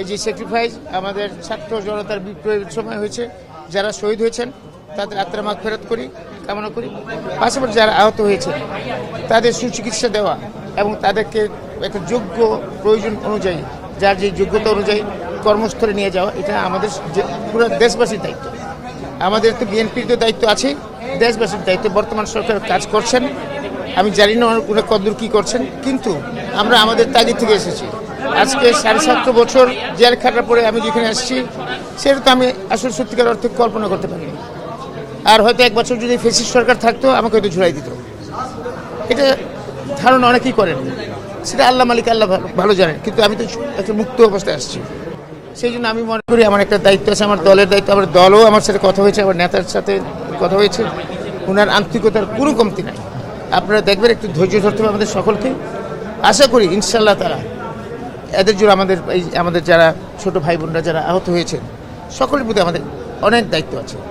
এই যে স্যাক্রিফাইস আমাদের ছাত্র জনতার বিপ্লবের সময় হয়েছে, যারা শহীদ হয়েছেন তাদের আত্মার মাগফিরাত করি, কামনা করি। পাশাপাশি যারা আহত হয়েছে তাদের সুচিকিৎসা দেওয়া এবং তাদেরকে একটা যোগ্য প্রয়োজন অনুযায়ী, যার যে যোগ্যতা অনুযায়ী কর্মস্থলে নিয়ে যাওয়া, এটা আমাদের পুরো দেশবাসীর দায়িত্ব। আমাদের তো বিএনপির তো দায়িত্ব আছে, দেশবাসীর দায়িত্ব। বর্তমান সরকার কাজ করছেন, আমি জানি না ওরা কতদূর কী করছেন, কিন্তু আমরা আমাদের তাগিদ থেকে এসেছি। আজকে 7.5 বছর জেল খাটার পরে আমি যেখানে আসছি, সেটা তো আমি আসলে সত্যিকার অর্থে কল্পনা করতে পারিনি। আর হয়তো 1 বছর যদি ফ্যাসিস্ট সরকার থাকতো, আমাকে হয়তো ঝুলাই দিত। এটা ধারণা অনেকেই করেন, সেটা আল্লাহ মালিক, আল্লাহ ভালো জানেন। কিন্তু আমি তো একটা মুক্ত অবস্থায় আসছি, সেই জন্য আমি মনে করি আমার একটা দায়িত্ব আছে, আমার দলের দায়িত্ব। আমার দলও আমার সাথে কথা হয়েছে, আমার নেতার সাথে কথা হয়েছে, ওনার আন্তরিকতার কোনো কমতি নাই। আপনারা দেখবেন, একটু ধৈর্য ধরতে হবে আমাদের সকলকে। আশা করি ইনশাল্লাহ তারা এদের জন্য আমাদের যারা ছোট ভাই বোনরা যারা আহত হয়েছেন, সকলের প্রতি আমাদের অনেক দায়িত্ব আছে।